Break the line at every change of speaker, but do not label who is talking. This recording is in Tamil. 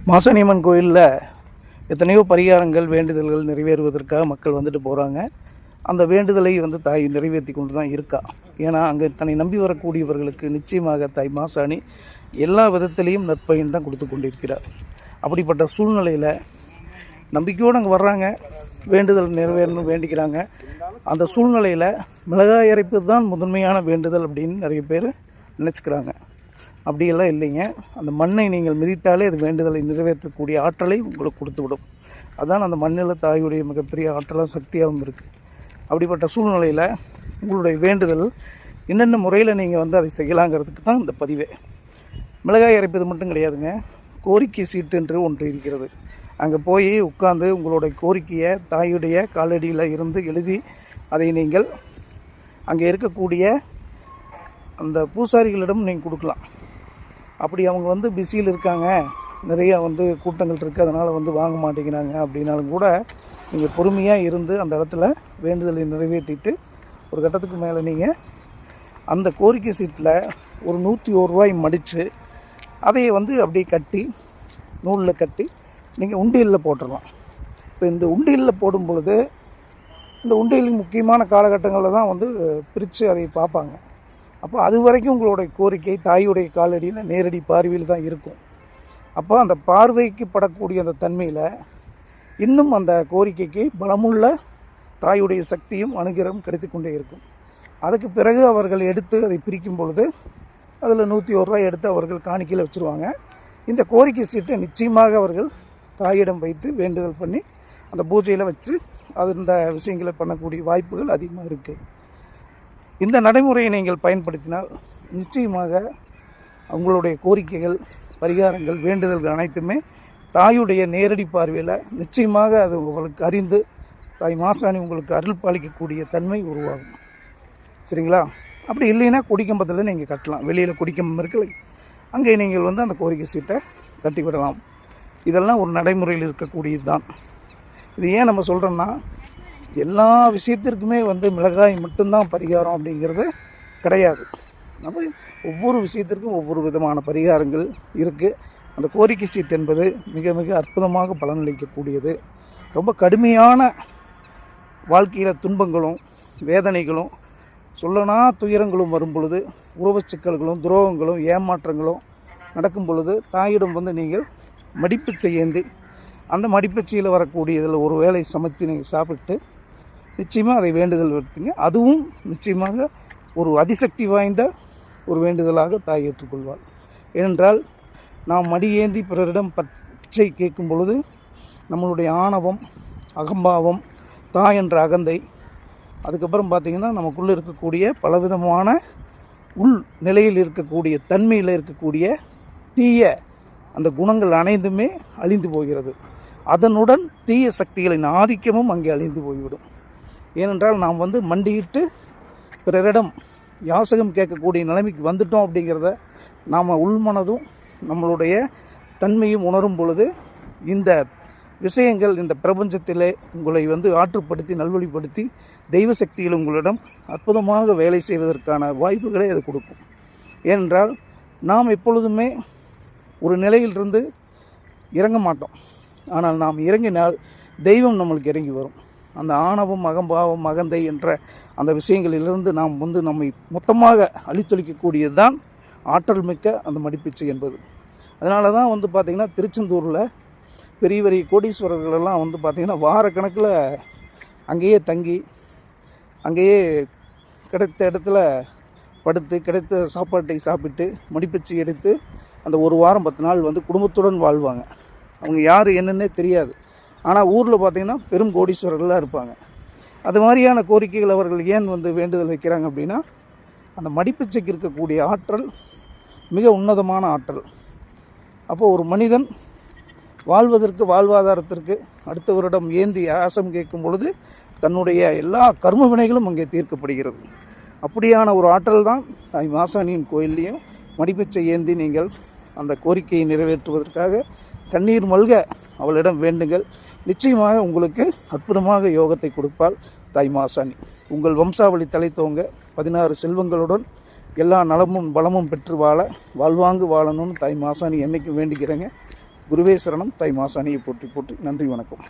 மாசாணியம்மன் கோயிலில் எத்தனையோ பரிகாரங்கள் வேண்டுதல்கள் நிறைவேறுவதற்காக மக்கள் வந்துட்டு போகிறாங்க. அந்த வேண்டுதலை தாய் நிறைவேற்றி கொண்டு தான் இருக்கா. ஏன்னா அங்கே தன்னை நம்பி வரக்கூடியவர்களுக்கு நிச்சயமாக தாய் மாசாணி எல்லா விதத்திலையும் நற்பயன் தான் கொடுத்து கொண்டிருக்கிறார். அப்படிப்பட்ட சூழ்நிலையில் நம்பிக்கையோடு அங்கே வர்றாங்க, வேண்டுதல் நிறைவேறணும் வேண்டிக்கிறாங்க. அந்த சூழ்நிலையில் மிளகாய் அரைப்பு தான் முதன்மையான வேண்டுதல் அப்படின்னு நிறைய பேர் நினச்சிக்கிறாங்க. அப்படியெல்லாம் இல்லைங்க. அந்த மண்ணை நீங்கள் மிதித்தாலே அது வேண்டுதலை நிறைவேற்றக்கூடிய ஆற்றலை உங்களுக்கு கொடுத்துவிடும். அதுதான் அந்த மண்ணில் தாயுடைய மிகப்பெரிய ஆற்றலாக சக்தியாகவும் இருக்குது. அப்படிப்பட்ட சூழ்நிலையில் உங்களுடைய வேண்டுதல் என்னென்ன முறையில் நீங்கள் அதை செய்யலாங்கிறதுக்கு தான் இந்த பதிவே. மிளகாய் அரைப்பது மட்டும் கிடையாதுங்க, கோரிக்கை சீட்டு என்று ஒன்று இருக்கிறது. அங்கே போய் உட்கார்ந்து உங்களுடைய கோரிக்கையை தாயுடைய காலடியில் இருந்து எழுதி அதை நீங்கள் அங்கே இருக்கக்கூடிய அந்த பூசாரிகளிடம் நீங்கள் கொடுக்கலாம். அப்படி அவங்க பிஸியில் இருக்காங்க, நிறையா கூட்டங்கள் இருக்குது, அதனால் வாங்க மாட்டேங்கிறாங்க அப்படின்னாலும் கூட நீங்கள் பொறுமையாக இருந்து அந்த இடத்துல வேண்டுதலை நிறைவேற்றிட்டு ஒரு கட்டத்துக்கு மேலே நீங்கள் அந்த கோரிக்கை சீட்டில் ஒரு 101 ரூபாய் மடித்து அதை அப்படியே கட்டி நூலில் கட்டி நீங்கள் உண்டியலில் போட்டுடலாம். இப்போ இந்த உண்டியலில் போடும் பொழுது இந்த உண்டியலுக்கு முக்கியமான காலகட்டங்களில் தான் பிரித்து அதை பார்ப்பாங்க. அப்போ அது வரைக்கும் உங்களுடைய கோரிக்கை தாயுடைய காலடியில் நேரடி பார்வையில் தான் இருக்கும். அப்போ அந்த பார்வைக்கு படக்கூடிய அந்த தன்மையில் இன்னும் அந்த கோரிக்கைக்கு பலமுள்ள தாயுடைய சக்தியும் அனுகிரகம் கிடைத்து கொண்டே இருக்கும். அதுக்கு பிறகு அவர்கள் எடுத்து அதை பிரிக்கும் பொழுது அதில் 101 ரூபாய் எடுத்து அவர்கள் காணிக்கையில் வச்சுருவாங்க. இந்த கோரிக்கை சீட்டை நிச்சயமாக அவர்கள் தாயிடம் வைத்து வேண்டுதல் பண்ணி அந்த பூஜையில் வச்சு அந்த விஷயங்களை பண்ணக்கூடிய வாய்ப்புகள் அதிகமாக இருக்குது. இந்த நடைமுறையை நீங்கள் பயன்படுத்தினால் நிச்சயமாக உங்களுடைய கோரிக்கைகள், பரிகாரங்கள், வேண்டுதல்கள் அனைத்துமே தாயுடைய நேரடி பார்வையில் நிச்சயமாக அது உங்களுக்கு அறிந்து தாய் மாசாணி உங்களுக்கு அருள் பாலிக்கக்கூடிய தன்மை உருவாகும். சரிங்களா? அப்படி இல்லைன்னா கொடிக்கம்பத்தில் நீங்கள் கட்டலாம். வெளியில் கொடிக்கம்பம் இருக்குல்ல, அங்கே நீங்கள் அந்த கோரிக்கை சீட்டை கட்டிவிடலாம். இதெல்லாம் ஒரு நடைமுறையில் இருக்கக்கூடியது தான். இது ஏன் நம்ம சொல்கிறோம்னா, எல்லா விஷயத்திற்குமே மிளகாய் மட்டும்தான் பரிகாரம் அப்படிங்கிறது கிடையாது. நம்ம ஒவ்வொரு விஷயத்திற்கும் ஒவ்வொரு விதமான பரிகாரங்கள் இருக்குது. அந்த கோரிக்கை சீட் என்பது மிக மிக அற்புதமாக பலனளிக்கக்கூடியது. ரொம்ப கடுமையான வாழ்க்கையில் துன்பங்களும் வேதனைகளும் சொல்லனா துயரங்களும் வரும் பொழுது, உறவு சிக்கல்களும் துரோகங்களும் ஏமாற்றங்களும் நடக்கும் பொழுது தாயிடம் நீங்கள் மடிப்பு ஏந்தி அந்த மடிப்பச்சையில் வரக்கூடிய இதில் ஒரு வேளை சமைத்து நீங்கள் சாப்பிட்டு நிச்சயமாக அதை வேண்டுதல் வைத்தீங்க. அதுவும் நிச்சயமாக ஒரு அதிசக்தி வாய்ந்த ஒரு வேண்டுதலாக தாய் ஏற்றுக்கொள்வாள். ஏனென்றால் நாம் மடி ஏந்தி பிறரிடம் பச்சை கேட்கும் பொழுது நம்மளுடைய ஆணவம், அகம்பாவம், தாய் என்ற அகந்தை, அதுக்கப்புறம் பார்த்திங்கன்னா நமக்குள்ளே இருக்கக்கூடிய பலவிதமான உள் நிலையில் இருக்கக்கூடிய தன்மையில் இருக்கக்கூடிய தீய அந்த குணங்கள் அனைத்துமே அழிந்து போகிறது. அதனுடன் தீய சக்திகளின் ஆதிக்கமும் அங்கே அழிந்து போய்விடும். ஏனென்றால் நாம் மண்டியிட்டு பிறரிடம் யாசகம் கேட்கக்கூடிய நிலைமைக்கு வந்துட்டோம் அப்படிங்கிறத நாம் உள்மனதும் நம்மளுடைய தன்மையும் உணரும் பொழுது இந்த விஷயங்கள் இந்த பிரபஞ்சத்திலே உங்களை ஆற்றுப்படுத்தி நல்வழிப்படுத்தி தெய்வ சக்திகள் உங்களிடம் அற்புதமாக வேலை செய்வதற்கான வாய்ப்புகளை அது கொடுக்கும். ஏனென்றால் நாம் எப்பொழுதுமே ஒரு நிலையிலிருந்து இறங்க மாட்டோம். ஆனால் நாம் இறங்கினால் தெய்வம் நம்மளுக்கு இறங்கி வரும். அந்த ஆணவம், அகம்பாவம், அகந்தை என்ற அந்த விஷயங்களிலிருந்து நாம் நம்மை மொத்தமாக அழித்தொழிக்கக்கூடியது தான் ஆற்றல் மிக்க அந்த மடிப்பிச்சை என்பது. அதனால தான் பார்த்திங்கன்னா திருச்செந்தூரில் பெரிய பெரிய கோடீஸ்வரர்களெல்லாம் பார்த்திங்கன்னா வாரக்கணக்கில் அங்கேயே தங்கி அங்கேயே கிடைத்த இடத்துல படுத்து கிடைத்த சாப்பாட்டை சாப்பிட்டு மடிப்பிச்சை எடுத்து அந்த ஒரு வாரம் 10 நாள் குடும்பத்துடன் வாழ்வாங்க. அவங்க யார் என்னன்னே தெரியாது. ஆனால் ஊரில் பார்த்திங்கன்னா பெரும் கோடீஸ்வரர்களாக இருப்பாங்க. அது மாதிரியான கோரிக்கைகள் அவர்கள் ஏன் வேண்டுதல் வைக்கிறாங்க அப்படின்னா, அந்த மடிப்பிச்சைக்கு இருக்கக்கூடிய ஆற்றல் மிக உன்னதமான ஆற்றல். அப்போது ஒரு மனிதன் வாழ்வதற்கு, வாழ்வாதாரத்திற்கு அடுத்தவரிடம் ஏந்தி ஆசம் கேட்கும் பொழுது தன்னுடைய எல்லா கர்ம வினைகளும் அங்கே தீர்க்கப்படுகிறது. அப்படியான ஒரு ஆற்றல் தான் தாய் மாசாணியின் கோயில்லையும் மடிப்பிச்சை ஏந்தி நீங்கள் அந்த கோரிக்கையை நிறைவேற்றுவதற்காக கண்ணீர் மல்க அவளிடம் வேண்டுங்கள். நிச்சயமாக உங்களுக்கு அற்புதமாக யோகத்தை கொடுப்பாள் தாய் மாசாணி. உங்கள் வம்சாவளி தலைத்தோங்க 16 செல்வங்களுடன் எல்லா நலமும் பலமும் பெற்று வாழ வாழ்வாங்கு வாழணும்னு தாய் மாசாணி என்றைக்கும் வேண்டிக்கிறேங்க. குருவே சரணம், தாய் மாசாணியை போற்றி போற்றி. நன்றி, வணக்கம்.